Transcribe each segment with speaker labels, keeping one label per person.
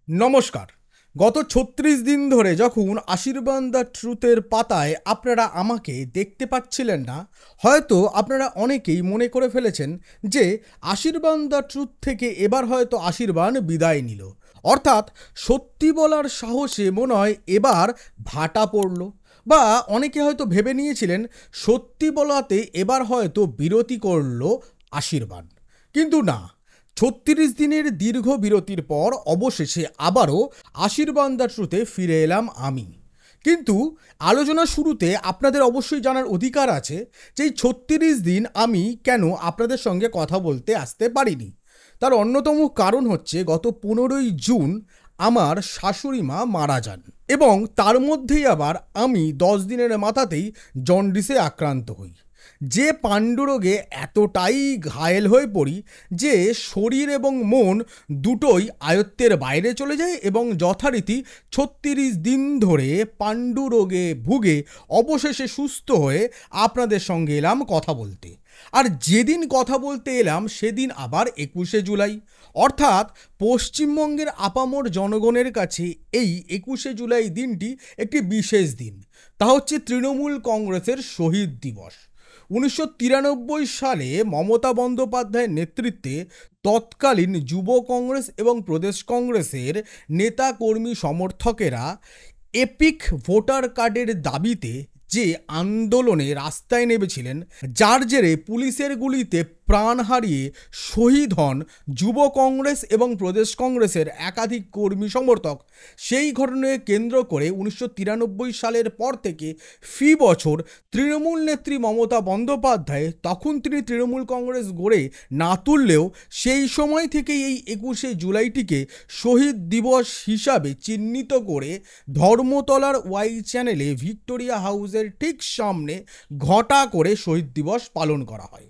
Speaker 1: নমস্কার। গত ৩৬ দিন ধরে যখন আশীর্বাদ দ্য ট্রুথের পাতায় আপনারা আমাকে দেখতে পাচ্ছিলেন না, হয়তো আপনারা অনেকেই মনে করে ফেলেছেন যে আশীর্বাদ দ্য ট্রুথ থেকে এবার হয়তো আশীর্বাদ বিদায় নিল, অর্থাৎ সত্যি বলার সাহসে মনে হয় এবার ভাটা পড়ল, বা অনেকে হয়তো ভেবে নিয়েছিলেন সত্যি বলাতে এবার হয়তো বিরতি করল আশীর্বাদ। কিন্তু না, ৩৬ দিনের দীর্ঘ বিরতির পর অবশেষে আবারও আশীর্বাদ দ্য ট্রুথে ফিরে এলাম আমি। কিন্তু আলোচনা শুরুতে আপনাদের অবশ্যই জানার অধিকার আছে যে এই ৩৬ দিন আমি কেন আপনাদের সঙ্গে কথা বলতে আসতে পারিনি। তার অন্যতম কারণ হচ্ছে গত ১৫ই জুন আমার শাশুড়ি মা মারা যান, এবং তার মধ্যেই আবার আমি ১০ দিনের মাথাতেই জন্ডিসে আক্রান্ত হই। যে পাণ্ডুরোগে এতটাই ঘায়েল হয়ে পড়ি যে শরীর এবং মন দুটোই আয়ত্তের বাইরে চলে যায়, এবং যথারীতি ৩৬ দিন ধরে পাণ্ডুরোগে ভুগে অবশেষে সুস্থ হয়ে আপনাদের সঙ্গে এলাম কথা বলতে। আর যেদিন কথা বলতে এলাম সেদিন আবার ২১শে জুলাই, অর্থাৎ পশ্চিমবঙ্গের আপামর জনগণের কাছে এই ২১শে জুলাই দিনটি একটি বিশেষ দিন। তা হচ্ছে তৃণমূল কংগ্রেসের শহীদ দিবস। ১৯৯৩ সালে মমতা বন্দ্যোপাধ্যায়ের নেতৃত্বে তৎকালীন যুব কংগ্রেস এবং প্রদেশ কংগ্রেসের নেতা কর্মী সমর্থকেরা এপিক ভোটার কার্ডের দাবিতে যে আন্দোলনে রাস্তায় নেমেছিলেন, যার জেরে পুলিশের গুলিতে প্রাণ হারিয়ে শহীদ হন যুব কংগ্রেস এবং প্রদেশ কংগ্রেসের একাধিক কর্মী সমর্থক, সেই ঘটনাকে কেন্দ্র করে ১৯৯৩ সালের পর থেকে ফি বছর তৃণমূল নেত্রী মমতা বন্দ্যোপাধ্যায়, তখন তিনি তৃণমূল কংগ্রেস গড়ে না তুললেও সেই সময় থেকেই এই ২১শে জুলাইটিকে শহীদ দিবস হিসাবে চিহ্নিত করে ধর্মতলার ওয়াই চ্যানেলে ভিক্টোরিয়া হাউসের ঠিক সামনে ঘটা করে শহীদ দিবস পালন করা হয়।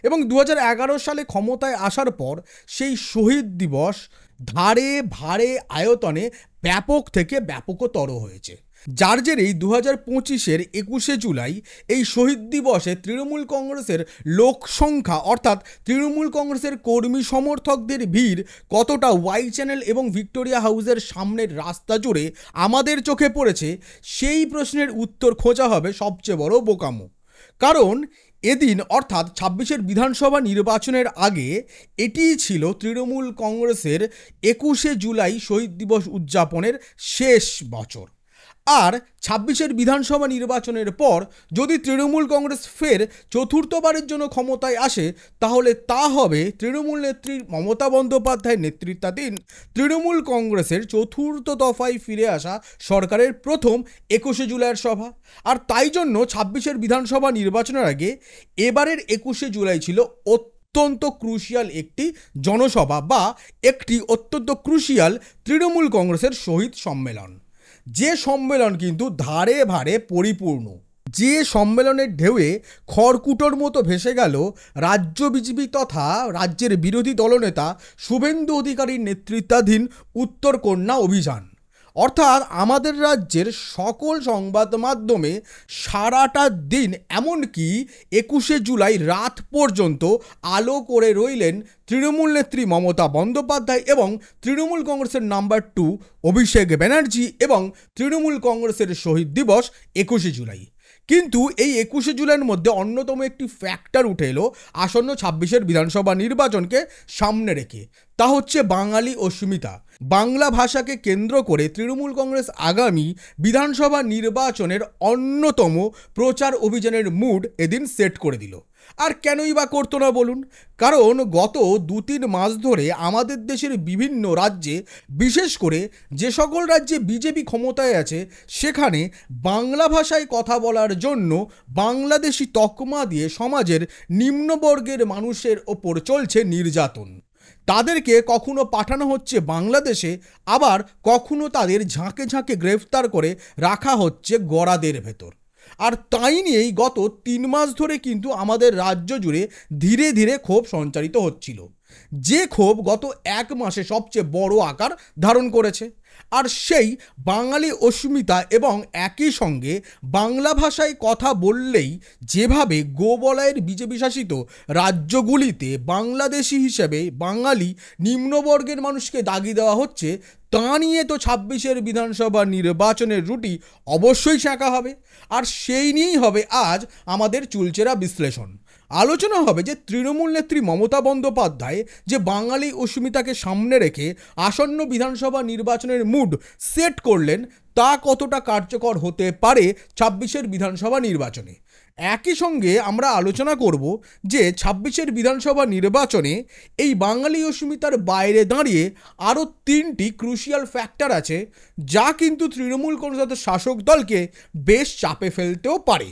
Speaker 1: এবং ২০১১ সালে ক্ষমতায় আসার পর সেই শহীদ দিবস ধারে ভারে আয়তনে ব্যাপক থেকে ব্যাপকতর হয়েছে, যার জেরেই ২০২৫-এর ২১শে জুলাই এই শহীদ দিবসে তৃণমূল কংগ্রেসের লোক সংখ্যা, অর্থাৎ তৃণমূল কংগ্রেসের কর্মী সমর্থকদের ভিড় কতটা ওয়াই চ্যানেল এবং ভিক্টোরিয়া হাউসের সামনের রাস্তা জুড়ে আমাদের চোখে পড়েছে, সেই প্রশ্নের উত্তর খোঁজা হবে সবচেয়ে বড় বোকামো। কারণ এদিন, অর্থাৎ ২৬-এর বিধানসভা নির্বাচনের আগে এটিই ছিল তৃণমূল কংগ্রেসের ২১শে জুলাই শহীদ দিবস উদযাপনের শেষ বছর। আর ২৬-এর বিধানসভা নির্বাচনের পর যদি তৃণমূল কংগ্রেস ফের চতুর্থবারের জন্য ক্ষমতায় আসে, তাহলে তা হবে তৃণমূল নেত্রী মমতা বন্দ্যোপাধ্যায়ের নেতৃত্বাধীন তৃণমূল কংগ্রেসের চতুর্থ দফায় ফিরে আসা সরকারের প্রথম ২১শে জুলাইয়ের সভা। আর তাই জন্য ২৬-এর বিধানসভা নির্বাচনের আগে এবারের ২১শে জুলাই ছিল অত্যন্ত ক্রুশিয়াল একটি জনসভা, বা একটি অত্যন্ত ক্রুশিয়াল তৃণমূল কংগ্রেসের শহীদ সম্মেলন। যে সম্মেলন কিন্তু ধারে ভারে পরিপূর্ণ, যে সম্মেলনের ঢেউয়ে খড়কুটোর মতো ভেসে গেল রাজ্য বিজেপি তথা রাজ্যের বিরোধী দলনেতা শুভেন্দু অধিকারীর নেতৃত্বাধীন উত্তর কন্যা অভিযান। অর্থাৎ আমাদের রাজ্যের সকল সংবাদ মাধ্যমে সারাটা দিন, এমনকি ২১শে জুলাই রাত পর্যন্ত আলো করে রইলেন তৃণমূল নেত্রী মমতা বন্দ্যোপাধ্যায় এবং তৃণমূল কংগ্রেসের নাম্বার ২ অভিষেক ব্যানার্জি এবং তৃণমূল কংগ্রেসের শহীদ দিবস ২১শে জুলাই। কিন্তু এই ২১শে জুলাইয়ের মধ্যে অন্যতম একটি ফ্যাক্টর উঠে এলো আসন্ন ২৬-এর বিধানসভা নির্বাচনকে সামনে রেখে, তা হচ্ছে বাঙালি অস্মিতা। বাংলা ভাষাকে কেন্দ্র করে তৃণমূল কংগ্রেস আগামী বিধানসভা নির্বাচনের অন্যতম প্রচার অভিযানের মুড এদিন সেট করে দিল। আর কেনই বা করতো না বলুন? কারণ গত ২-৩ মাস ধরে আমাদের দেশের বিভিন্ন রাজ্যে, বিশেষ করে যে সকল রাজ্যে বিজেপি ক্ষমতায় আছে, সেখানে বাংলা ভাষায় কথা বলার জন্য বাংলাদেশি তকমা দিয়ে সমাজের নিম্নবর্গের মানুষের ওপর চলছে নির্যাতন। তাদেরকে কখনো পাঠানো হচ্ছে বাংলাদেশে, আবার কখনো তাদের ঝাঁকে ঝাঁকে গ্রেফতার করে রাখা হচ্ছে গড়াদের ভেতর। আর তাই নিয়েই গত ৩ মাস ধরে কিন্তু আমাদের রাজ্য জুড়ে ধীরে ধীরে ক্ষোভ সঞ্চারিত হচ্ছিল। যে ক্ষোভ গত 1 মাসে সবচেয়ে বড় আকার ধারণ করেছে। আর সেই বাঙালি অস্মিতা এবং একই সঙ্গে বাংলা ভাষায় কথা বললেই যেভাবে গোবলয়ের বিজেপি শাসিত রাজ্যগুলিতে বাংলাদেশি হিসেবে বাঙালি নিম্নবর্গের মানুষকে দাগি দেওয়া হচ্ছে, তা নিয়ে তো 26-এর বিধানসভা নির্বাচনের রুটি অবশ্যই ছাঁকা হবে। আর সেই নিয়েই হবে আজ আমাদের চুলচেরা বিশ্লেষণ। আলোচনা হবে যে তৃণমূল নেত্রী মমতা বন্দ্যোপাধ্যায় যে বাঙালি অস্মিতাকে সামনে রেখে আসন্ন বিধানসভা নির্বাচনের মুড সেট করলেন, তা কতটা কার্যকর হতে পারে 26-এর বিধানসভা নির্বাচনে। একই সঙ্গে আমরা আলোচনা করব যে 26-এর বিধানসভা নির্বাচনে এই বাঙালি অস্মিতার বাইরে দাঁড়িয়ে আরও 3টি ক্রুশিয়াল ফ্যাক্টর আছে, যা কিন্তু তৃণমূল কংগ্রেসের শাসক দলকে বেশ চাপে ফেলতেও পারে।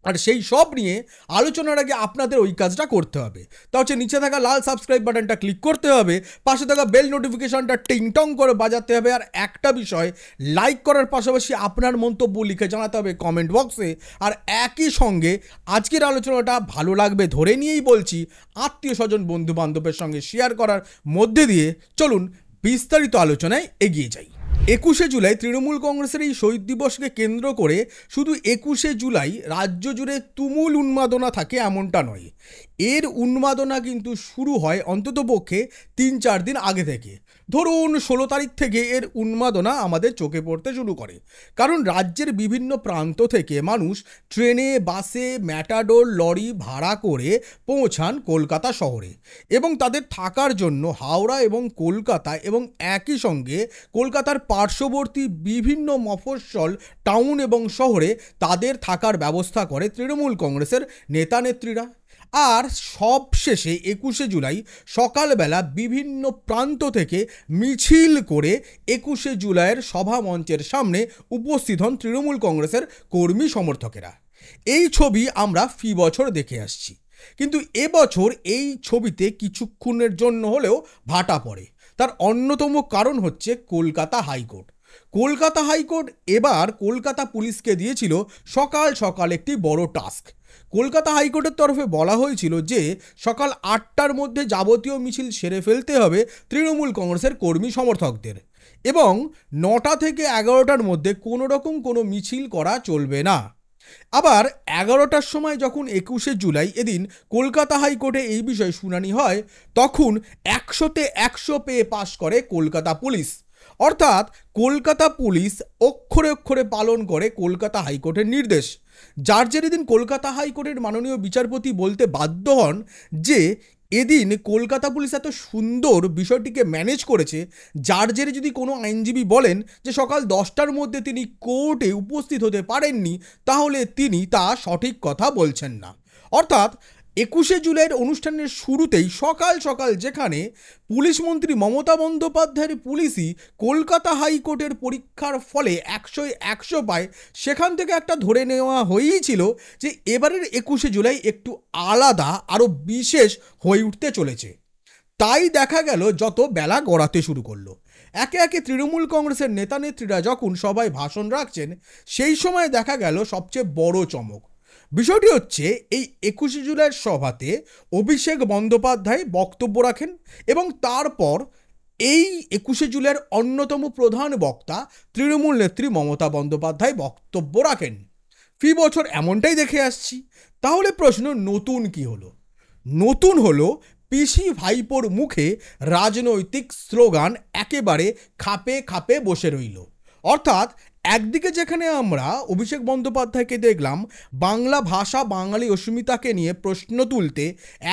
Speaker 1: আর সেই সব নিয়ে আলোচনার আগে আপনাদের ওই কাজটা করতে হবে, তা হচ্ছে নিচে থাকা লাল সাবস্ক্রাইব বাটনটা ক্লিক করতে হবে, পাশে থাকা বেল নোটিফিকেশনটা টিংটং করে বাজাতে হবে, আর একটা বিষয় লাইক করার পাশাপাশি আপনার মন্তব্য লিখে জানাতে হবে কমেন্ট বক্সে। আর একই সঙ্গে আজকের আলোচনাটা ভালো লাগবে ধরে নিয়েই বলছি, আত্মীয় স্বজন বন্ধু বান্ধবের সঙ্গে শেয়ার করার মধ্যে দিয়ে চলুন বিস্তারিত আলোচনায় এগিয়ে যাই। 21শে জুলাই তৃণমূল কংগ্রেসের এই শহীদ দিবসকে কেন্দ্র করে শুধু 21শে জুলাই রাজ্য জুড়ে তুমুল উন্মাদনা থাকে এমনটা নয়। এর উন্মাদনা কিন্তু শুরু হয় অন্ততপক্ষে 3-4 দিন আগে থেকে। ধরুন 16 তারিখ থেকে এর উন্মাদনা আমাদের চোখে পড়তে শুরু করে, কারণ রাজ্যের বিভিন্ন প্রান্ত থেকে মানুষ ট্রেনে, বাসে, ম্যাটাডোর, লরি ভাড়া করে পৌঁছান কলকাতা শহরে এবং তাদের থাকার জন্য হাওড়া এবং কলকাতা এবং একই সঙ্গে কলকাতার পার্শ্ববর্তী বিভিন্ন মফস্বল টাউন এবং শহরে তাদের থাকার ব্যবস্থা করে তৃণমূল কংগ্রেসের নেতা নেত্রীরা। আর সবশেষে 21শে জুলাই সকালবেলা বিভিন্ন প্রান্ত থেকে মিছিল করে 21শে জুলাইয়ের সভা মঞ্চের সামনে উপস্থিত হন তৃণমূল কংগ্রেসের কর্মী সমর্থকেরা। এই ছবি আমরা ফি বছর দেখে আসছি, কিন্তু এবছর এই ছবিতে কিছুক্ষণের জন্য হলেও ভাটা পড়ে। তার অন্যতম কারণ হচ্ছে কলকাতা হাইকোর্ট। কলকাতা হাইকোর্ট এবার কলকাতা পুলিশকে দিয়েছিল সকাল সকাল একটি বড় টাস্ক। কলকাতা হাইকোর্টের তরফে বলা হয়েছিল যে সকাল 8টার মধ্যে যাবতীয় মিছিল সেরে ফেলতে হবে তৃণমূল কংগ্রেসের কর্মী সমর্থকদের, এবং 9টা থেকে 11টার মধ্যে কোনো রকম কোনো মিছিল করা চলবে না। আবার 11টার সময় যখন 21শে জুলাই এদিন কলকাতা হাইকোর্টে এই বিষয়ে শুনানি হয়, তখন 100তে 100 পেয়ে পাশ করে কলকাতা পুলিশ। অর্থাৎ কলকাতা পুলিশ অক্ষরে অক্ষরে পালন করে কলকাতা হাইকোর্টের নির্দেশ, যার জেরে দিন কলকাতা হাইকোর্টের মাননীয় বিচারপতি বলতে বাধ্য হন যে এদিন কলকাতা পুলিশ এত সুন্দর বিষয়টিকে ম্যানেজ করেছে, যার জেরে যদি কোনো আইনজীবী বলেন যে সকাল 10টার মধ্যে তিনি কোর্টে উপস্থিত হতে পারেননি, তাহলে তিনি তা সঠিক কথা বলছেন না। অর্থাৎ 21শে জুলাইয়ের অনুষ্ঠানের শুরুতেই সকাল সকাল যেখানে পুলিশ মন্ত্রী মমতা বন্দ্যোপাধ্যায়ের পুলিশই কলকাতা হাইকোর্টের পরীক্ষার ফলে 100-য় 100 পায়, সেখান থেকে একটা ধরে নেওয়া হয়েই ছিল যে এবারের 21শে জুলাই একটু আলাদা, আরও বিশেষ হয়ে উঠতে চলেছে। তাই দেখা গেল যত বেলা গড়াতে শুরু করলো, একে একে তৃণমূল কংগ্রেসের নেতা নেত্রীরা যখন সবাই ভাষণ রাখছেন, সেই সময় দেখা গেল সবচেয়ে বড় চমক। বিষয়টি হচ্ছে এই 21শে জুলাইয়ের সভাতে অভিষেক বন্দ্যোপাধ্যায় বক্তব্য রাখেন এবং তারপর এই 21শে জুলাইয়ের অন্যতম প্রধান বক্তা তৃণমূল নেত্রী মমতা বন্দ্যোপাধ্যায় বক্তব্য রাখেন। ফি বছর এমনটাই দেখে আসছি। তাহলে প্রশ্ন, নতুন কি হলো? নতুন হলো পিসি ভাইপোর মুখে রাজনৈতিক স্লোগান একেবারে খাপে খাপে বসে রইল। অর্থাৎ একদিকে যেখানে আমরা অভিষেক বন্দ্যোপাধ্যায়কে দেখলাম বাংলা ভাষা বাঙালি অস্মিতাকে নিয়ে প্রশ্ন তুলতে,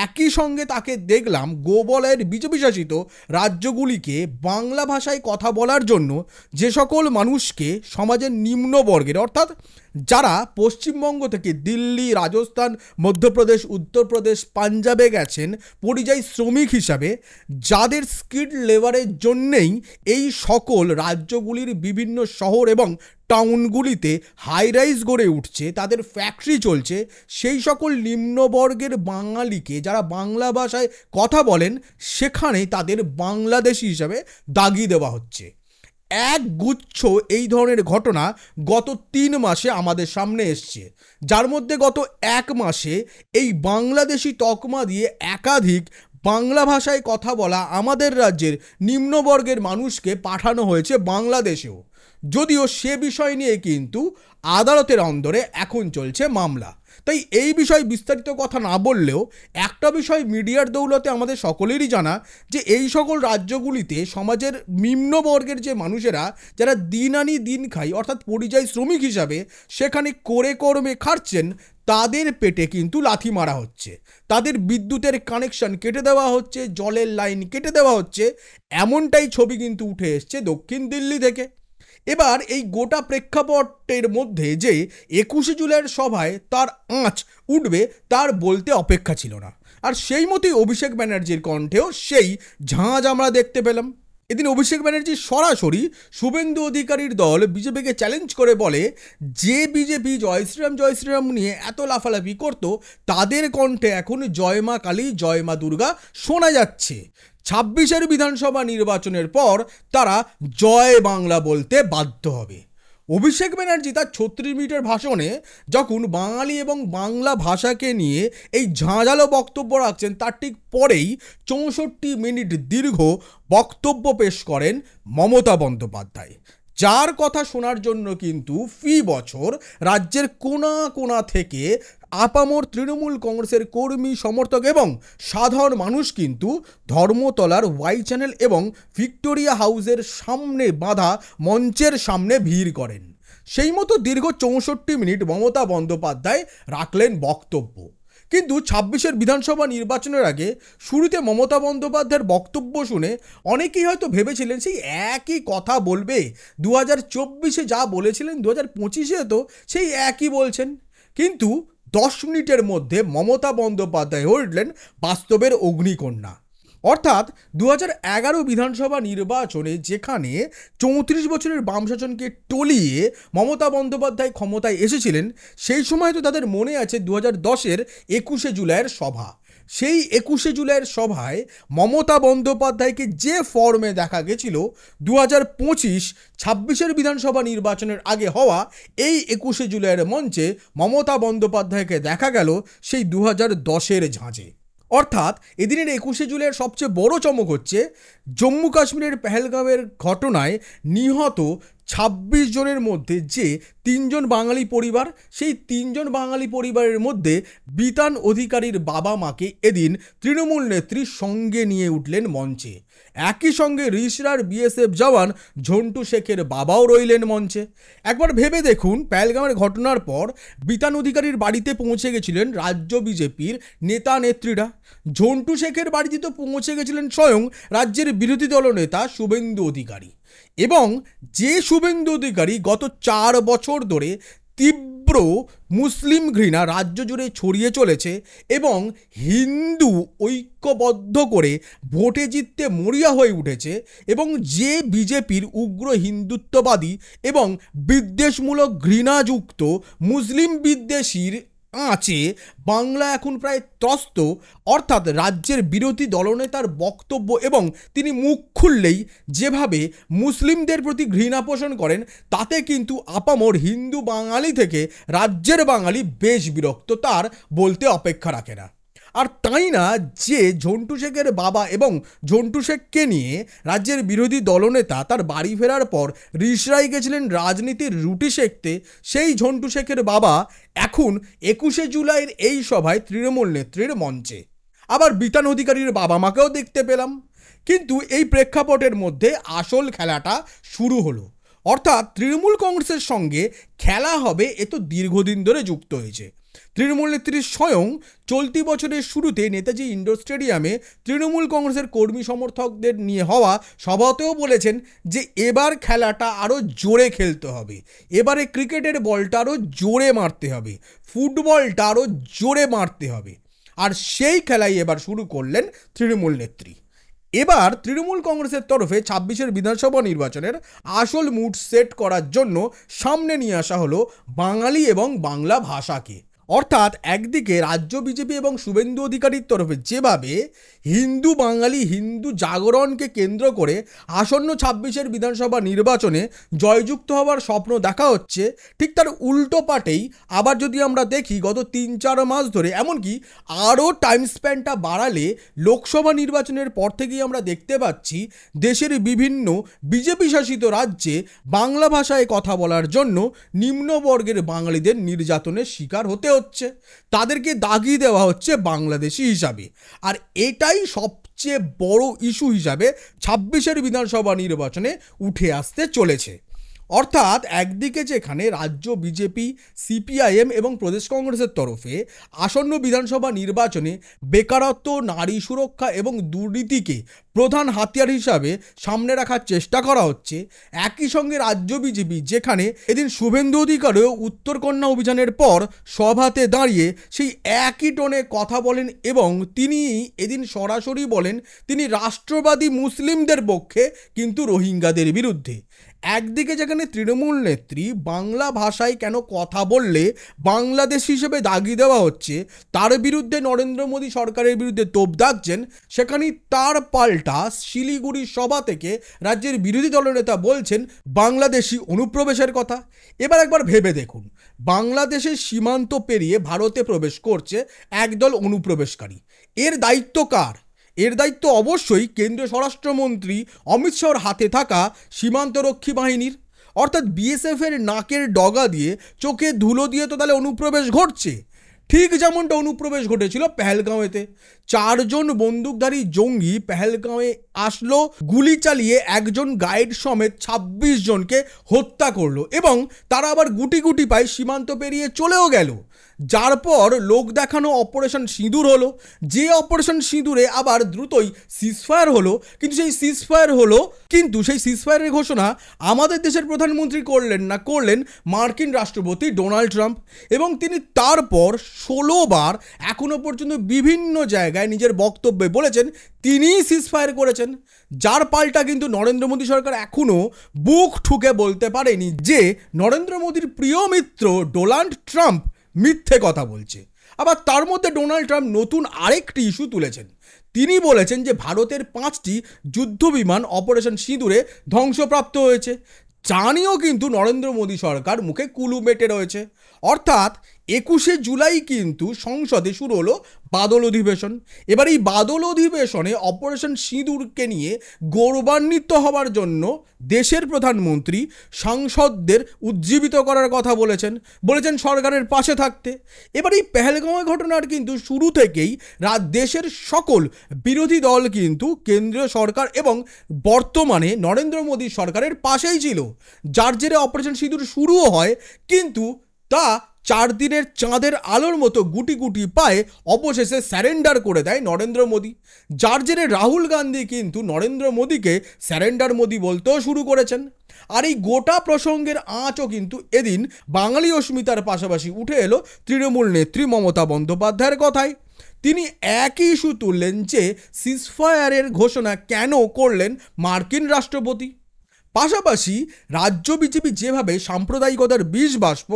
Speaker 1: একই সঙ্গে তাকে দেখলাম গোবলয়ের বিজেপি শাসিত রাজ্যগুলিকে বাংলা ভাষায় কথা বলার জন্য যে সকল মানুষকে সমাজের নিম্নবর্গের, অর্থাৎ যারা পশ্চিমবঙ্গ থেকে দিল্লি, রাজস্থান, মধ্যপ্রদেশ, উত্তরপ্রদেশ, পাঞ্জাবে গেছেন পরিযায়ী শ্রমিক হিসাবে, যাদের স্কিল্ড লেবারের জন্যেই এই সকল রাজ্যগুলির বিভিন্ন শহর এবং টাউনগুলিতে হাইরাইজ গড়ে উঠছে, তাদের ফ্যাক্টরি চলছে, সেই সকল নিম্নবর্গের বাঙালিকে যারা বাংলা ভাষায় কথা বলেন, সেখানে তাদের বাংলাদেশি হিসাবে দাগিয়ে দেওয়া হচ্ছে। এক গুচ্ছ এই ধরনের ঘটনা গত 3 মাসে আমাদের সামনে এসছে, যার মধ্যে গত 1 মাসে এই বাংলাদেশি তকমা দিয়ে একাধিক বাংলা ভাষায় কথা বলা আমাদের রাজ্যের নিম্নবর্গের মানুষকে পাঠানো হয়েছে বাংলাদেশেও, যদিও সে বিষয় নিয়ে কিন্তু আদালতের অন্দরে এখন চলছে মামলা। তাই এই বিষয়ে বিস্তারিত কথা না বললেও একটা বিষয় মিডিয়ার দৌলতে আমাদের সকলেরই জানা, যে এই সকল রাজ্যগুলিতে সমাজের নিম্নবর্গের যে মানুষেরা যারা দিন আনি দিন খাই অর্থাৎ পরিযায়ী শ্রমিক হিসাবে সেখানে করে কর্মে খাটছেন, তাদের পেটে কিন্তু লাথি মারা হচ্ছে, তাদের বিদ্যুতের কানেকশন কেটে দেওয়া হচ্ছে, জলের লাইন কেটে দেওয়া হচ্ছে। এমনটাই ছবি কিন্তু উঠে এসছে দক্ষিণ দিল্লি থেকে। এবার এই গোটা প্রেক্ষাপটের মধ্যে যে 21শে জুলাইয়ের সভায় তার আঁচ উঠবে তার বলতে অপেক্ষা ছিল না। আর সেই মতোই অভিষেক ব্যানার্জির কণ্ঠেও সেই ঝাঁঝ আমরা দেখতে পেলাম। এদিন অভিষেক ব্যানার্জি সরাসরি শুভেন্দু অধিকারীর দল বিজেপিকে চ্যালেঞ্জ করে বলে, যে বিজেপি জয় শ্রীরাম নিয়ে এত লাফালাফি করতো তাদের কণ্ঠে এখন জয় মা কালী জয় মা দুর্গা শোনা যাচ্ছে। 26-এর বিধানসভা নির্বাচনের পর তারা জয় বাংলা বলতে বাধ্য হবে। অভিষেক ব্যানার্জি তার 36 মিনিটের ভাষণে যখন বাঙালি এবং বাংলা ভাষাকে নিয়ে এই ঝাঁঝালো বক্তব্য রাখছেন, তার ঠিক পরেই 64 মিনিট দীর্ঘ বক্তব্য পেশ করেন মমতা বন্দ্যোপাধ্যায়, যার কথা শোনার জন্য কিন্তু ফি বছর রাজ্যের কোনা কোনা থেকে আপামর তৃণমূল কংগ্রেসের কর্মী সমর্থক এবং সাধারণ মানুষ কিন্তু ধর্মতলার ওয়াই চ্যানেল এবং ভিক্টোরিয়া হাউসের সামনে বাঁধা মঞ্চের সামনে ভিড় করেন। সেই মতো দীর্ঘ 64 মিনিট মমতা বন্দ্যোপাধ্যায় রাখলেন বক্তব্য। কিন্তু 26-এর বিধানসভা নির্বাচনের আগে শুরুতে মমতা বন্দ্যোপাধ্যায়ের বক্তব্য শুনে অনেকেই হয়তো ভেবেছিলেন সেই একই কথা বলবে, 2024-এ যা বলেছিলেন 2025-এ তো সেই একই বলছেন। কিন্তু 10 মিনিটের মধ্যে মমতা বন্দ্যোপাধ্যায় হয়ে উঠলেন বাস্তবের অগ্নিকন্যা। অর্থাৎ 2011 বিধানসভা নির্বাচনে যেখানে 34 বছরের বাম শাসনকে টলিয়ে মমতা বন্দ্যোপাধ্যায় ক্ষমতায় এসেছিলেন, সেই সময় তো তাদের মনে আছে 2010-এর 21শে জুলাইয়ের সভা। সেই 21শে জুলাইয়ের সভায় মমতা বন্দ্যোপাধ্যায়কে যে ফর্মে দেখা গেছিল 2025-26-এর বিধানসভা নির্বাচনের আগে হওয়া এই 21শে জুলাইয়ের মঞ্চে মমতা বন্দ্যোপাধ্যায়কে দেখা গেল সেই 2010-এর ঝাঁঝে। অর্থাৎ এদিনের 21শে জুলাইয়ের সবচেয়ে বড় চমক হচ্ছে জম্মু কাশ্মীরের পেহেলগাঁওয়ের ঘটনায় নিহত 26 জনের মধ্যে যে 3 জন বাঙালি পরিবার, সেই 3 জন বাঙালি পরিবারের মধ্যে বিতান অধিকারীর বাবা মাকে এদিন তৃণমূল নেত্রী সঙ্গে নিয়ে উঠলেন মঞ্চে। একই সঙ্গে রিষড়ার বিএসএফ জওয়ান ঝন্টু শেখের বাবাও রইলেন মঞ্চে। একবার ভেবে দেখুন, পেহেলগাঁওয়ের ঘটনার পর বিতান অধিকারীর বাড়িতে পৌঁছে গেছিলেন রাজ্য বিজেপির নেতা নেত্রীরা, ঝন্টু শেখের বাড়িতে তো পৌঁছে গেছিলেন স্বয়ং রাজ্যের বিরোধী দলনেতা শুভেন্দু অধিকারী। এবং যে শুভেন্দু অধিকারী গত 4 বছর ধরে তীব্র মুসলিম ঘৃণা রাজ্য জুড়ে ছড়িয়ে চলেছে এবং হিন্দু ঐক্যবদ্ধ করে ভোটে জিততে মরিয়া হয়ে উঠেছে, এবং যে বিজেপির উগ্র হিন্দুত্ববাদী এবং বিদ্বেষমূলক ঘৃণাযুক্ত মুসলিম বিদ্বেষীর আঁচে বাংলা এখন প্রায় ত্রস্ত, অর্থাৎ রাজ্যের বিরোধী দলনেতার বক্তব্য এবং তিনি মুখ খুললেই যেভাবে মুসলিমদের প্রতি ঘৃণা পোষণ করেন, তাতে কিন্তু আপামর হিন্দু বাঙালি থেকে রাজ্যের বাঙালি বেশ বিরক্ত, তার বলতে অপেক্ষা রাখে না। আর তাই না যে ঝন্টু শেখের বাবা এবং ঝন্টু শেখকে নিয়ে রাজ্যের বিরোধী দলনেতা তার বাড়ি ফেরার পর রিষড়ায় গেছিলেন রাজনীতির রুটি সেঁকতে, সেই ঝন্টু শেখের বাবা এখন 21শে জুলাইয়ের এই সভায় তৃণমূল নেত্রীর মঞ্চে। আবার বিতান অধিকারীর বাবা মাকেও দেখতে পেলাম। কিন্তু এই প্রেক্ষাপটের মধ্যে আসল খেলাটা শুরু হলো, অর্থাৎ তৃণমূল কংগ্রেসের সঙ্গে খেলা হবে এ তো দীর্ঘদিন ধরে যুক্ত হয়েছে। তৃণমূল নেত্রী স্বয়ং চলতি বছরের শুরুতে নেতাজি ইন্ডোর স্টেডিয়ামে তৃণমূল কংগ্রেসের কর্মী সমর্থকদের নিয়ে হওয়া সভাতেও বলেছেন যে এবার খেলাটা আরও জোরে খেলতে হবে, এবারে ক্রিকেটের বলটা আরও জোরে মারতে হবে, ফুটবলটা আরও জোরে মারতে হবে। আর সেই খেলাই এবার শুরু করলেন তৃণমূল নেত্রী। এবার তৃণমূল কংগ্রেসের তরফে 26-এর বিধানসভা নির্বাচনের আসল মুড সেট করার জন্য সামনে নিয়ে আসা হলো বাঙালি এবং বাংলা ভাষাকে। অর্থাৎ একদিকে রাজ্য বিজেপি এবং শুভেন্দু অধিকারীর তরফে যেভাবে হিন্দু বাঙালি হিন্দু জাগরণকে কেন্দ্র করে আসন্ন 26-এর বিধানসভা নির্বাচনে জয়যুক্ত হওয়ার স্বপ্ন দেখা হচ্ছে, ঠিক তার উল্টো পাটেই আবার যদি আমরা দেখি গত 3-4 মাস ধরে, এমনকি আরও টাইম স্প্যানটা বাড়ালে লোকসভা নির্বাচনের পর থেকেই আমরা দেখতে পাচ্ছি দেশের বিভিন্ন বিজেপি শাসিত রাজ্যে বাংলা ভাষায় কথা বলার জন্য নিম্নবর্গের বাঙালিদের নির্যাতনের শিকার হতে হচ্ছে, তাদেরকে দাগিয়ে দেওয়া হচ্ছে বাংলাদেশি হিসাবে। আর এটাই সবচেয়ে বড় ইস্যু হিসাবে 26-এর বিধানসভা নির্বাচনে উঠে আসতে চলেছে। অর্থাৎ একদিকে যেখানে রাজ্য বিজেপি, সিপিআইএম এবং প্রদেশ কংগ্রেসের তরফে আসন্ন বিধানসভা নির্বাচনে বেকারত্ব, নারী সুরক্ষা এবং দুর্নীতিকে প্রধান হাতিয়ার হিসাবে সামনে রাখার চেষ্টা করা হচ্ছে, একই সঙ্গে রাজ্য বিজেপি যেখানে এদিন শুভেন্দু অধিকারীও উত্তরকন্যা অভিযানের পর সভাতে দাঁড়িয়ে সেই একই টোনে কথা বলেন এবং তিনি এদিন সরাসরি বলেন তিনি রাষ্ট্রবাদী মুসলিমদের পক্ষে কিন্তু রোহিঙ্গাদের বিরুদ্ধে। একদিকে যেখানে তৃণমূল নেত্রী বাংলা ভাষায় কেন কথা বললে বাংলাদেশ হিসেবে দাগি দেওয়া হচ্ছে, তার বিরুদ্ধে নরেন্দ্র মোদী সরকারের বিরুদ্ধে তোপ দাগছেন, সেখানেই তার পাল্টা শিলিগুড়ির সভা থেকে রাজ্যের বিরোধী দলনেতা বলছেন বাংলাদেশি অনুপ্রবেশের কথা। এবার একবার ভেবে দেখুন, বাংলাদেশের সীমান্ত পেরিয়ে ভারতে প্রবেশ করছে একদল অনুপ্রবেশকারী, এর দায়িত্ব কার? এর দায়িত্ব অবশ্যই কেন্দ্রীয় স্বরাষ্ট্রমন্ত্রী অমিত শাহর হাতে থাকা সীমান্তরক্ষী বাহিনীর। অর্থাৎ বিএসএফের নাকের ডগা দিয়ে চোখে ধুলো দিয়ে তো তাহলে অনুপ্রবেশ ঘটছে, ঠিক যেমনটা অনুপ্রবেশ ঘটেছিল পেহেলগাঁওয়েতে। 4 জন বন্দুকধারী জঙ্গি পেহেলগাঁওয়ে আসলো, গুলি চালিয়ে একজন গাইড সমেত 26 জনকে হত্যা করলো এবং তারা আবার গুটি গুটি পায় সীমান্ত পেরিয়ে চলেও গেল। যার পর লোক দেখানো অপারেশন সিঁদুর হলো, যে অপারেশন সিঁদুরে আবার দ্রুতই সিজফায়ার হলো, কিন্তু সেই সিজফায়ারের ঘোষণা আমাদের দেশের প্রধানমন্ত্রী করলেন না, করলেন মার্কিন রাষ্ট্রপতি ডোনাল্ড ট্রাম্প। এবং তিনি তারপর 16 বার এখনো পর্যন্ত বিভিন্ন জায়গায় নিজের বক্তব্যে বলেছেন তিনিই সিজফায়ার করেছেন, যার পাল্টা কিন্তু নরেন্দ্র মোদী সরকার এখনো বুক ঠুকে বলতে পারেনি যে নরেন্দ্র মোদীর প্রিয় মিত্র ডোনাল্ড ট্রাম্প মিথ্যে কথা বলছে। আবার তার মধ্যে ডোনাল্ড ট্রাম্প নতুন আরেকটি ইস্যু তুলেছেন, তিনি বলেছেন যে ভারতের 5টি যুদ্ধবিমান অপারেশন সিঁদুরে ধ্বংসপ্রাপ্ত হয়েছে, জানিও কিন্তু নরেন্দ্র মোদী সরকার মুখে কুলু মেটে রয়েছে। অর্থাৎ 21শে জুলাই কিন্তু সংসদে শুরু হলো বাদল অধিবেশন। এবার এই বাদল অধিবেশনে অপারেশন সিঁদুরকে নিয়ে গৌরবান্বিত হওয়ার জন্য দেশের প্রধানমন্ত্রী সাংসদদের উজ্জীবিত করার কথা বলেছেন সরকারের পাশে থাকতে। এবার এই পেহেলগাঁওয়ে ঘটনার কিন্তু শুরু থেকেই দেশের সকল বিরোধী দল কিন্তু কেন্দ্রীয় সরকার এবং বর্তমানে নরেন্দ্র মোদী সরকারের পাশেই ছিল, যার জেরে অপারেশন সিঁদুর শুরুও হয়, কিন্তু তা 4 দিনের চাঁদের আলোর মতো গুটি গুটি পায়ে অবশেষে স্যারেন্ডার করে দেয় নরেন্দ্র মোদী, যার জেরে রাহুল গান্ধী কিন্তু নরেন্দ্র মোদীকে স্যারেন্ডার মোদী বলতেও শুরু করেছেন। আর এই গোটা প্রসঙ্গের আঁচও কিন্তু এদিন বাঙালি অস্মিতার পাশাপাশি উঠে এলো তৃণমূল নেত্রী মমতা বন্দ্যোপাধ্যায়ের কথায়। তিনি একই ইস্যু তুললেন যে সিজফায়ারের ঘোষণা কেন করলেন মার্কিন রাষ্ট্রপতি। পাশাপাশি রাজ্য বিজেপি যেভাবে সাম্প্রদায়িকতার বিষ বাষ্প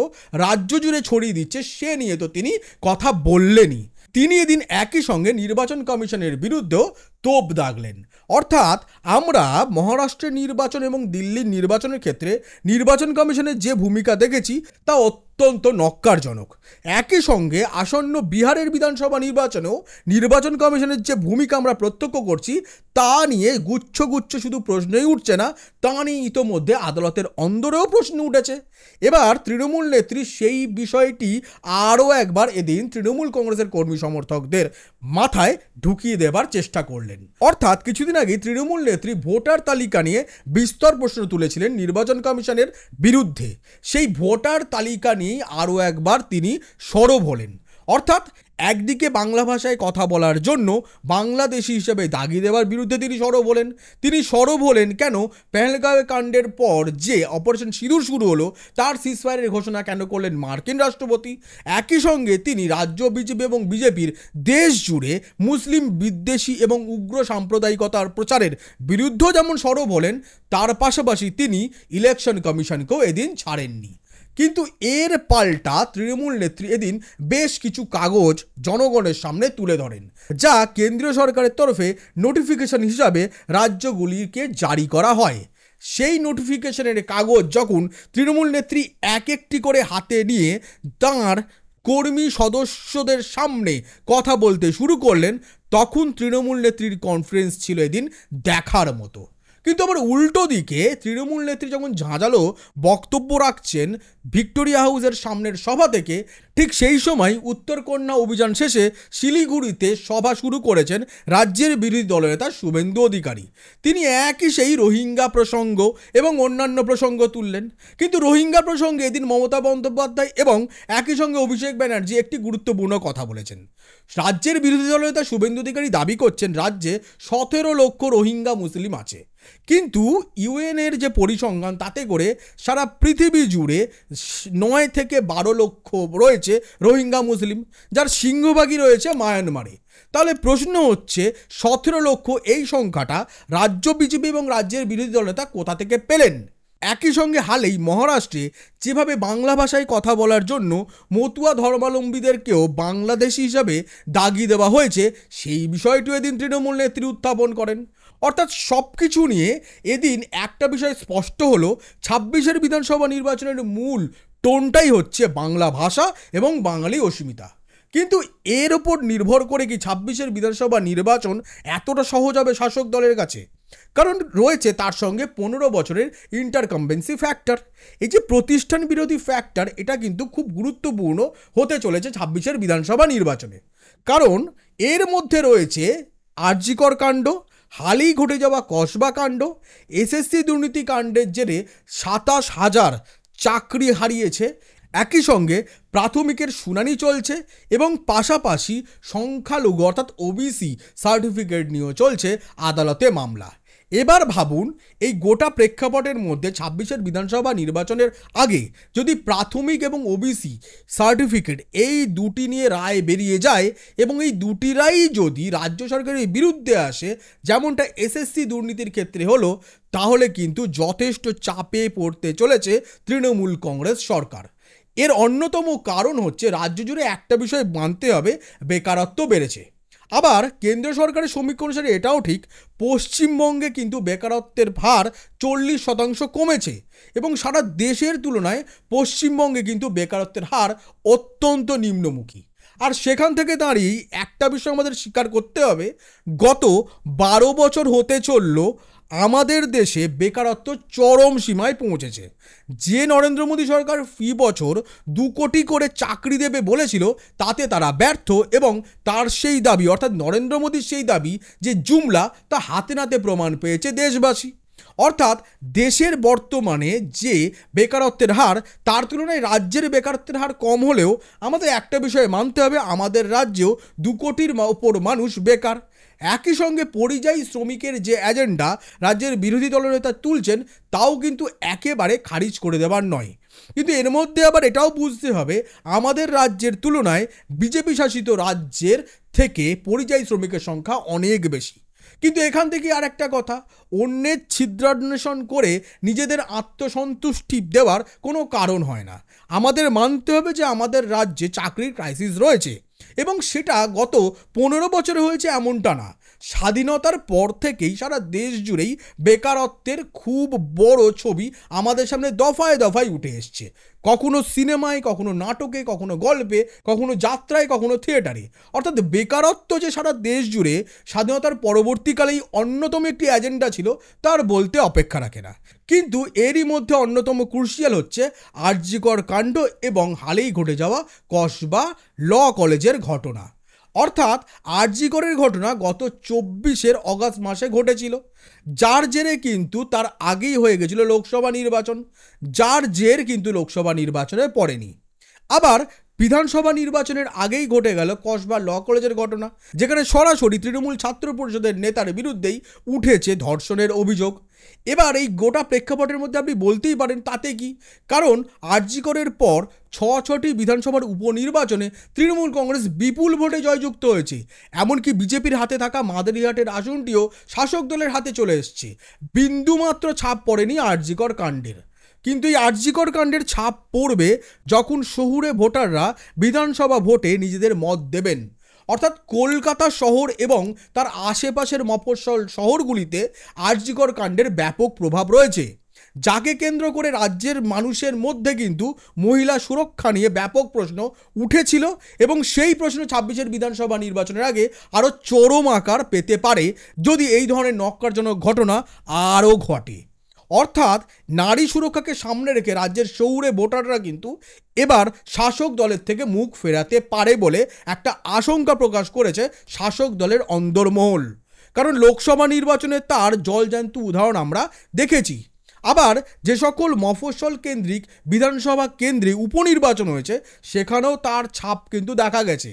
Speaker 1: রাজ্য জুড়ে ছড়িয়ে দিচ্ছে সে নিয়ে তো তিনি কথা বললেনই, তিনি এদিন একই সঙ্গে নির্বাচন কমিশনের বিরুদ্ধেও তোপ দাগলেন। অর্থাৎ আমরা মহারাষ্ট্রের নির্বাচন এবং দিল্লির নির্বাচনের ক্ষেত্রে নির্বাচন কমিশনের যে ভূমিকা দেখেছি তা অত্যন্ত নক্কারজনক। একই সঙ্গে আসন্ন বিহারের বিধানসভা নির্বাচনেও নির্বাচন কমিশনের যে ভূমিকা আমরা প্রত্যক্ষ করছি তা নিয়ে গুচ্ছ গুচ্ছ শুধু প্রশ্নই উঠছে না, তা নিয়ে ইতোমধ্যে আদালতের অন্দরেও প্রশ্ন উঠেছে। এবার তৃণমূল নেত্রী সেই বিষয়টি আরও একবার এদিন তৃণমূল কংগ্রেসের কর্মী সমর্থকদের মাথায় ঢুকিয়ে দেবার চেষ্টা করলেন। অর্থাৎ কিছুদিন আগে তৃণমূল নেত্রী ভোটার তালিকা নিয়ে বিস্তর প্রশ্ন তুলেছিলেন নির্বাচন কমিশনের বিরুদ্ধে, সেই ভোটার তালিকা নিয়েই আরও একবার তিনি সরব হলেন। অর্থাৎ একদিকে বাংলা ভাষায় কথা বলার জন্য বাংলাদেশি হিসেবে দাগি দেওয়ার বিরুদ্ধে তিনি সরব হলেন কেন পেহেলগাঁও কাণ্ডের পর যে অপারেশন সিঁদুর শুরু হলো তার সিজফায়ারের ঘোষণা কেন করলেন মার্কিন রাষ্ট্রপতি। একই সঙ্গে তিনি রাজ্য বিজেপি এবং বিজেপির দেশ জুড়ে মুসলিম বিদ্বেষী এবং উগ্র সাম্প্রদায়িকতার প্রচারের বিরুদ্ধেও যেমন সরব হলেন, তার পাশাপাশি তিনি ইলেকশন কমিশনকেও এদিন ছাড়েননি। কিন্তু এর পাল্টা তৃণমূল নেত্রী এদিন বেশ কিছু কাগজ জনগণের সামনে তুলে ধরেন, যা কেন্দ্রীয় সরকারের তরফে নোটিফিকেশন হিসাবে রাজ্যগুলিকে জারি করা হয়। সেই নোটিফিকেশনের কাগজ যখন তৃণমূল নেত্রী এক একটি করে হাতে নিয়ে তাঁর কর্মী সদস্যদের সামনে কথা বলতে শুরু করলেন, তখন তৃণমূল নেত্রীর কনফারেন্স ছিল এদিন দেখার মতো। কিন্তু আবার উল্টো দিকে তৃণমূল নেত্রী যখন ঝাঁঝালো বক্তব্য রাখছেন ভিক্টোরিয়া হাউসের সামনের সভা থেকে, ঠিক সেই সময় উত্তরকন্যা অভিযান শেষে শিলিগুড়িতে সভা শুরু করেছেন রাজ্যের বিরোধী দলনেতা শুভেন্দু অধিকারী। তিনি একই সেই রোহিঙ্গা প্রসঙ্গ এবং অন্যান্য প্রসঙ্গ তুললেন। কিন্তু রোহিঙ্গা প্রসঙ্গে এদিন মমতা বন্দ্যোপাধ্যায় এবং একই সঙ্গে অভিষেক ব্যানার্জি একটি গুরুত্বপূর্ণ কথা বলেছেন। রাজ্যের বিরোধী দলনেতা শুভেন্দু অধিকারী দাবি করছেন রাজ্যে 17 লক্ষ রোহিঙ্গা মুসলিম আছে, কিন্তু ইউএনের যে পরিসংখ্যান তাতে করে সারা পৃথিবী জুড়ে 9 থেকে 12 লক্ষ রয়েছে রোহিঙ্গা মুসলিম, যার সিংহভাগই রয়েছে মায়ানমারে। তাহলে প্রশ্ন হচ্ছে 17 লক্ষ এই সংখ্যাটা রাজ্য বিজেপি এবং রাজ্যের বিরোধী দলনেতা কোথা থেকে পেলেন? একই সঙ্গে হালেই মহারাষ্ট্রে যেভাবে বাংলা ভাষায় কথা বলার জন্য মতুয়া ধর্মাবলম্বীদেরকেও বাংলাদেশি হিসাবে দাগিয়ে দেওয়া হয়েছে, সেই বিষয়টিও এদিন তৃণমূল নেত্রী উত্থাপন করেন। অর্থাৎ সব কিছু নিয়ে এদিন একটা বিষয় স্পষ্ট হলো, 26-এর বিধানসভা নির্বাচনের মূল টোনটাই হচ্ছে বাংলা ভাষা এবং বাঙালি অস্মিতা। কিন্তু এর ওপর নির্ভর করে কি 26-এর বিধানসভা নির্বাচন এতটা সহজ হবে শাসক দলের কাছে? কারণ রয়েছে তার সঙ্গে 15 বছরের ইন্টারকাম্বেন্সি ফ্যাক্টর। এই যে প্রতিষ্ঠান বিরোধী ফ্যাক্টর, এটা কিন্তু খুব গুরুত্বপূর্ণ হতে চলেছে 26-এর বিধানসভা নির্বাচনে। কারণ এর মধ্যে রয়েছে আরজিকর কাণ্ড, হালেই ঘটে যাওয়া কসবা কাণ্ড, এসএসসি দুর্নীতি কাণ্ডের জেরে 27,000 চাকরি হারিয়েছে, একই সঙ্গে প্রাথমিকের শুনানি চলছে এবং পাশাপাশি সংখ্যালঘু অর্থাৎ ওবিসি সার্টিফিকেট নিয়েও চলছে আদালতে মামলা। এবার ভাবুন, এই গোটা প্রেক্ষাপটের মধ্যে 26-এর বিধানসভা নির্বাচনের আগে যদি প্রাথমিক এবং ওবিসি সার্টিফিকেট এই দুটি নিয়ে রায় বেরিয়ে যায় এবং এই দুটি রায়ই যদি রাজ্য সরকারের বিরুদ্ধে আসে, যেমনটা এসএসসি দুর্নীতির ক্ষেত্রে হলো, তাহলে কিন্তু যথেষ্ট চাপে পড়তে চলেছে তৃণমূল কংগ্রেস সরকার। এর অন্যতম কারণ হচ্ছে রাজ্য জুড়ে একটা বিষয় মানতে হবে, বেকারত্ব বেড়েছে। আবার কেন্দ্র সরকারের সমীক্ষা অনুসারে এটাও ঠিক, পশ্চিমবঙ্গে কিন্তু বেকারত্বের হার 40% কমেছে এবং সারা দেশের তুলনায় পশ্চিমবঙ্গে কিন্তু বেকারত্বের হার অত্যন্ত নিম্নমুখী। আর সেখান থেকে দাঁড়িয়ে একটা বিষয় আমাদের স্বীকার করতে হবে, গত 12 বছর হতে চলল আমাদের দেশে বেকারত্ব চরম সীমায় পৌঁছেছে। যে নরেন্দ্র মোদী সরকার ফি বছর 2 কোটি করে চাকরি দেবে বলেছিল, তাতে তারা ব্যর্থ এবং তার সেই দাবি অর্থাৎ নরেন্দ্র মোদীর সেই দাবি যে জুমলা, তা হাতে নাতে প্রমাণ পেয়েছে দেশবাসী। অর্থাৎ দেশের বর্তমানে যে বেকারত্বের হার, তার তুলনায় রাজ্যের বেকারত্বের হার কম হলেও আমাদের একটা বিষয় মানতে হবে, আমাদের রাজ্যেও 2 কোটির ওপর মানুষ বেকার। একই সঙ্গে পরিযায়ী শ্রমিকের যে এজেন্ডা রাজ্যের বিরোধী দলনেতা তুলছেন, তাও কিন্তু একেবারে খারিজ করে দেওয়ার নয়। কিন্তু এর মধ্যে আবার এটাও বুঝতে হবে, আমাদের রাজ্যের তুলনায় বিজেপি শাসিত রাজ্যের থেকে পরিযায়ী শ্রমিকের সংখ্যা অনেক বেশি। কিন্তু এখান থেকে আর একটা কথা, অন্যের ছিদ্রান্বেষণ করে নিজেদের আত্মসন্তুষ্টি দেওয়ার কোনো কারণ হয় না। আমাদের মানতে হবে যে আমাদের রাজ্যে চাকরির ক্রাইসিস রয়েছে এবং সেটা গত 15 বছরে হয়েছে এমনটা না। স্বাধীনতার পর থেকেই সারা দেশ জুড়েই বেকারত্বের খুব বড় ছবি আমাদের সামনে দফায় দফায় উঠে এসছে, কখনো সিনেমায়, কখনো নাটকে, কখনো গল্পে, কখনো যাত্রায়, কখনো থিয়েটারে। অর্থাৎ বেকারত্ব যে সারা দেশ জুড়ে স্বাধীনতার পরবর্তীকালেই অন্যতম একটি এজেন্ডা ছিল, তার বলতে অপেক্ষা রাখে না। কিন্তু এরই মধ্যে অন্যতম ক্রুশিয়াল হচ্ছে আরজিকর কাণ্ড এবং হালেই ঘটে যাওয়া কসবা ল কলেজের ঘটনা। অর্থাৎ আরজিকরের ঘটনা গত 24 অগাস্ট মাসে ঘটেছিল, যার জেরে কিন্তু তার আগেই হয়ে গেছিল লোকসভা নির্বাচন, যার জের কিন্তু লোকসভা নির্বাচনে পড়েনি। আবার বিধানসভা নির্বাচনের আগেই ঘটে গেল কসবা ল কলেজের ঘটনা, যেখানে সরাসরি তৃণমূল ছাত্র পরিষদের নেতার বিরুদ্ধেই উঠেছে ধর্ষণের অভিযোগ। এবার এই গোটা প্রেক্ষাপটের মধ্যে আপনি বলতেই পারেন তাতে কি, কারণ আরজিকরের পর 6টি বিধানসভার উপনির্বাচনে তৃণমূল কংগ্রেস বিপুল ভোটে জয়যুক্ত হয়েছে। এমনকি বিজেপির হাতে থাকা মাদারিহাটের আসনটিও শাসক দলের হাতে চলে এসছে। বিন্দুমাত্র ছাপ পড়েনি আরজিকর কাণ্ডের। কিন্তু এই আরজিকর কাণ্ডের ছাপ পড়বে যখন শহুরে ভোটাররা বিধানসভা ভোটে নিজেদের মত দেবেন। অর্থাৎ কলকাতা শহর এবং তার আশেপাশের মফস্বল শহরগুলিতে আরজিকর কাণ্ডের ব্যাপক প্রভাব রয়েছে, যাকে কেন্দ্র করে রাজ্যের মানুষের মধ্যে কিন্তু মহিলা সুরক্ষা নিয়ে ব্যাপক প্রশ্ন উঠেছিল এবং সেই প্রশ্ন ২৬-এর বিধানসভা নির্বাচনের আগে আরও চরম আকার পেতে পারে যদি এই ধরনের ন্যক্কারজনক ঘটনা আরও ঘটে। অর্থাৎ নারী সুরক্ষাকে সামনে রেখে রাজ্যের শহুরে ভোটাররা কিন্তু এবার শাসক দলের থেকে মুখ ফেরাতে পারে বলে একটা আশঙ্কা প্রকাশ করেছে শাসক দলের অন্দরমহল। কারণ লোকসভা নির্বাচনে তার জলজ্যান্ত উদাহরণ আমরা দেখেছি। আবার যে সকল মফস্বল কেন্দ্রিক বিধানসভা কেন্দ্রে উপনির্বাচন হয়েছে সেখানেও তার ছাপ কিন্তু দেখা গেছে।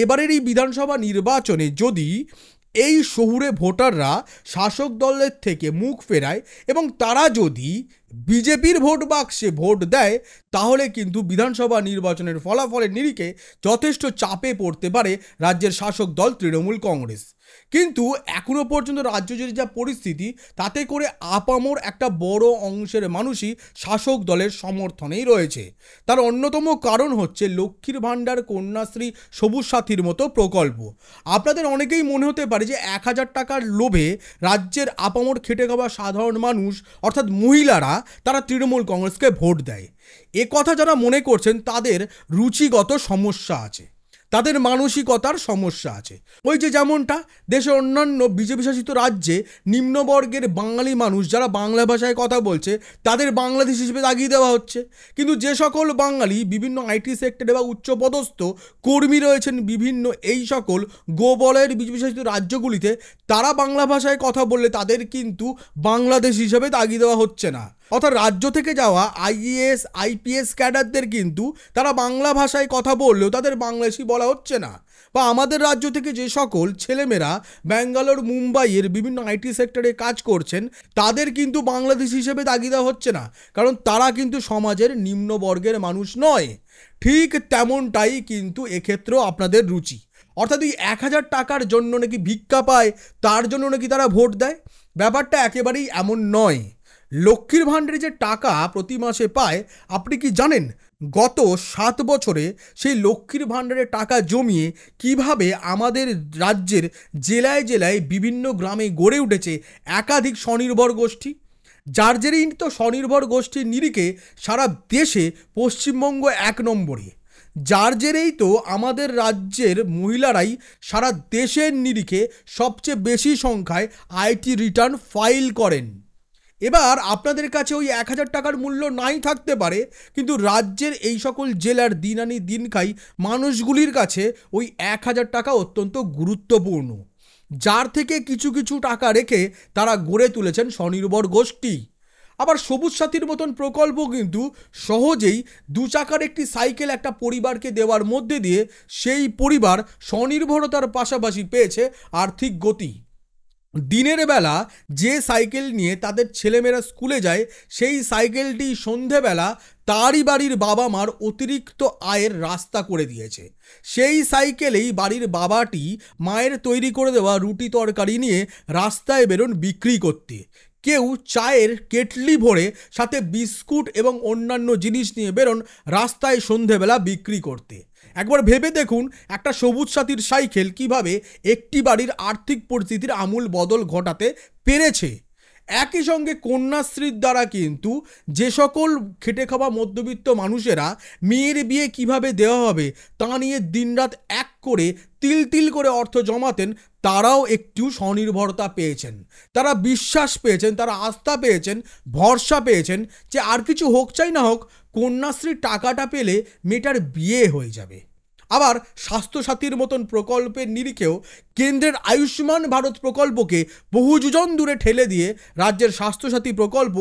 Speaker 1: এবারের এই বিধানসভা নির্বাচনে যদি এই শহুরে ভোটাররা শাসক দলের থেকে মুখ ফেরায় এবং তারা যদি বিজেপির ভোট বাক্সে ভোট দেয়, তাহলে কিন্তু বিধানসভা নির্বাচনের ফলাফলের নিরিখে যথেষ্ট চাপে পড়তে পারে রাজ্যের শাসক দল তৃণমূল কংগ্রেস। কিন্তু এখনো পর্যন্ত রাজ্য জুড়ে যা পরিস্থিতি, তাতে করে আপামর একটা বড় অংশের মানুষই শাসক দলের সমর্থনেই রয়েছে। তার অন্যতম কারণ হচ্ছে লক্ষ্মীর ভাণ্ডার, কন্যাশ্রী, সবুজ সাথীর মতো প্রকল্প। আপনাদের অনেকেই মনে হতে পারে যে ১,০০০ টাকার লোভে রাজ্যের আপামর খেটে খাওয়া সাধারণ মানুষ অর্থাৎ মহিলারা তারা তৃণমূল কংগ্রেসকে ভোট দেয়। এ কথা যারা মনে করছেন তাদের রুচিগত সমস্যা আছে, তাদের মানসিকতার সমস্যা আছে। ওই যে যেমনটা দেশের অন্যান্য বিজেপি শাসিত রাজ্যে নিম্নবর্গের বাঙালি মানুষ যারা বাংলা ভাষায় কথা বলছে তাদের বাংলাদেশ হিসেবে দাগিয়ে দেওয়া হচ্ছে, কিন্তু যে সকল বাঙালি বিভিন্ন আইটি সেক্টরে বা উচ্চপদস্থ কর্মী রয়েছেন বিভিন্ন এই সকল গোবলয়ের বিজেপি শাসিত রাজ্যগুলিতে, তারা বাংলা ভাষায় কথা বললে তাদের কিন্তু বাংলাদেশ হিসেবে দাগিয়ে দেওয়া হচ্ছে না। অর্থাৎ রাজ্য থেকে যাওয়া আইএএস আইপিএস ক্যাডারদের কিন্তু তারা বাংলা ভাষায় কথা বললেও তাদের বাংলাদেশি বলা হচ্ছে না। বা আমাদের রাজ্য থেকে যে সকল ছেলেমেয়েরা ব্যাঙ্গালোর মুম্বাইয়ের বিভিন্ন আইটি সেক্টরে কাজ করছেন তাদের কিন্তু বাংলাদেশি হিসেবে দাগিয়ে দেওয়া হচ্ছে না, কারণ তারা কিন্তু সমাজের নিম্নবর্গের মানুষ নয়। ঠিক তেমনটাই কিন্তু এক্ষেত্রেও আপনাদের রুচি। অর্থাৎ এই ১,০০০ টাকার জন্য নাকি ভিক্ষা পায়, তার জন্য নাকি তারা ভোট দেয়, ব্যাপারটা একেবারেই এমন নয়। লক্ষ্মীর ভাণ্ডারে যে টাকা প্রতি মাসে পায়, আপনি কি জানেন গত ৭ বছরে সেই লক্ষ্মীর ভাণ্ডারে টাকা জমিয়ে কিভাবে আমাদের রাজ্যের জেলায় জেলায় বিভিন্ন গ্রামে গড়ে উঠেছে একাধিক স্বনির্ভর গোষ্ঠী, যার জেরেই তো স্বনির্ভর গোষ্ঠীর নিরিখে সারা দেশে পশ্চিমবঙ্গ ১ নম্বরে, যার জেরেই তো আমাদের রাজ্যের মহিলারাই সারা দেশের নিরিখে সবচেয়ে বেশি সংখ্যায় আইটি রিটার্ন ফাইল করেন। এবার আপনাদের কাছে ওই ১,০০০ টাকার মূল্য নাই থাকতে পারে, কিন্তু রাজ্যের এই সকল জেলার দিন আনি দিন খাই মানুষগুলির কাছে ওই ১,০০০ টাকা অত্যন্ত গুরুত্বপূর্ণ, যার থেকে কিছু কিছু টাকা রেখে তারা গড়ে তুলেছেন স্বনির্ভর গোষ্ঠী। আবার সবুজ সাথীর মতন প্রকল্প কিন্তু সহজেই ২ চাকার একটি সাইকেল একটা পরিবারকে দেওয়ার মধ্যে দিয়ে সেই পরিবার স্বনির্ভরতার পাশাপাশি পেয়েছে আর্থিক গতি। দিনের বেলা যে সাইকেল নিয়ে তাদের ছেলেমেয়েরা স্কুলে যায়, সেই সাইকেলটি সন্ধেবেলা তারই বাড়ির বাবা মার অতিরিক্ত আয়ের রাস্তা করে দিয়েছে। সেই সাইকেলেই বাড়ির বাবাটি মায়ের তৈরি করে দেওয়া রুটি তরকারি নিয়ে রাস্তায় বেরোন বিক্রি করতে। কেউ চায়ের কেটলি ভরে সাথে বিস্কুট এবং অন্যান্য জিনিস নিয়ে বেরোন রাস্তায় সন্ধেবেলা বিক্রি করতে। একবার ভেবে দেখুন, একটা সবুজ সাথীর সাইকেল কিভাবে একটি বাড়ির আর্থিক পরিস্থিতির আমূল বদল ঘটাতে পেরেছে। একই সঙ্গে কন্যাশ্রীর দ্বারা কিন্তু যে সকল খেটে খাওয়া মধ্যবিত্ত মানুষেরা মেয়ের বিয়ে কিভাবে দেওয়া হবে তা নিয়ে দিনরাত এক করে তিল তিল করে অর্থ জমাতেন, তারাও একটু স্বনির্ভরতা পেয়েছেন, তারা বিশ্বাস পেয়েছেন, তারা আস্থা পেয়েছেন, ভরসা পেয়েছেন যে আর কিছু হোক চাই না হোক কন্যাশ্রীর টাকাটা পেলে মেয়েটার বিয়ে হয়ে যাবে। আবার স্বাস্থ্যসাথীর মতন প্রকল্পের নিরিখেও কেন্দ্রের আয়ুষ্মান ভারত প্রকল্পকে বহু যোজন দূরে ঠেলে দিয়ে রাজ্যের স্বাস্থ্যসাথী প্রকল্প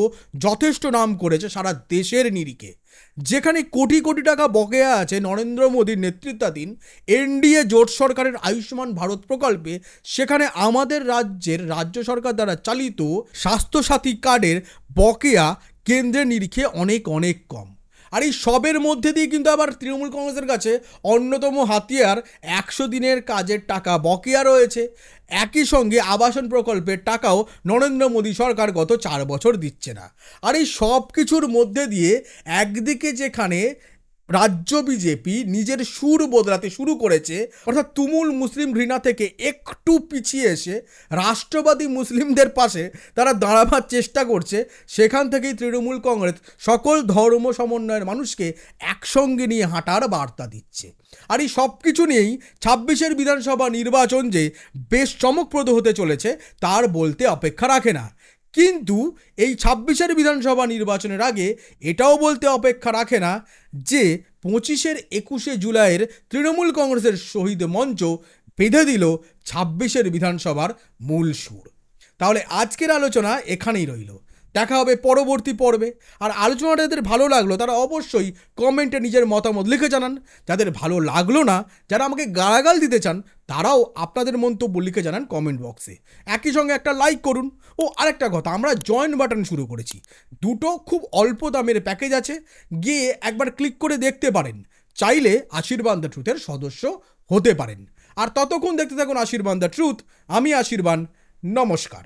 Speaker 1: যথেষ্ট নাম করেছে সারা দেশের নিরিখে। যেখানে কোটি কোটি টাকা বকেয়া আছে নরেন্দ্র মোদীর নেতৃত্বাধীন এনডিএ জোট সরকারের আয়ুষ্মান ভারত প্রকল্পে, সেখানে আমাদের রাজ্যের রাজ্য সরকার দ্বারা চালিত স্বাস্থ্যসাথী কার্ডের বকেয়া কেন্দ্রের নিরিখে অনেক অনেক কম। আর এই সবের মধ্যে দিয়ে কিন্তু আবার তৃণমূল কংগ্রেসের কাছে অন্যতম হাতিয়ার 100 দিনের কাজের টাকা বকেয়া রয়েছে। একই সঙ্গে আবাসন প্রকল্পের টাকাও নরেন্দ্র মোদী সরকার গত 4 বছর দিচ্ছে না। আর এই সব কিছুর মধ্যে দিয়ে একদিকে যেখানে রাজ্য বিজেপি নিজের সুর বদলাতে শুরু করেছে, অর্থাৎ তুমুল মুসলিম ঘৃণা থেকে একটু পিছিয়ে এসে রাষ্ট্রবাদী মুসলিমদের পাশে তারা দাঁড়াবার চেষ্টা করছে, সেখান থেকেই তৃণমূল কংগ্রেস সকল ধর্ম সমন্বয়ের মানুষকে একসঙ্গে নিয়ে হাঁটার বার্তা দিচ্ছে। আর এই সব কিছু নিয়েই 26-এর বিধানসভা নির্বাচন যে বেশ চমকপ্রদ হতে চলেছে তার বলতে অপেক্ষা রাখে না। কিন্তু এই 26-এর বিধানসভা নির্বাচনের আগে এটাও বলতে অপেক্ষা রাখে না যে 25-এর 21শে জুলাইয়ের তৃণমূল কংগ্রেসের শহীদ মঞ্চ বেঁধে দিল 26-এর বিধানসভার মূল সুর। তাহলে আজকের আলোচনা এখানেই রইল, দেখা হবে পরবর্তী পর্বে। আর আলোচনাটা যাদের ভালো লাগলো তারা অবশ্যই কমেন্টে নিজের মতামত লিখে জানান। যাদের ভালো লাগলো না, যারা আমাকে গালাগাল দিতে চান, তারাও আপনাদের মন্তব্য লিখে জানান কমেন্ট বক্সে। একই সঙ্গে একটা লাইক করুন। ও আরেকটা কথা, আমরা জয়েন বাটন শুরু করেছি, দুটো খুব অল্প দামের প্যাকেজ আছে, গিয়ে একবার ক্লিক করে দেখতে পারেন। চাইলে আশীর্বাদ দ্য ট্রুথের সদস্য হতে পারেন। আর ততক্ষণ দেখতে থাকুন আশীর্বাদ দ্য ট্রুথ। আমি আশীর্বাদ, নমস্কার।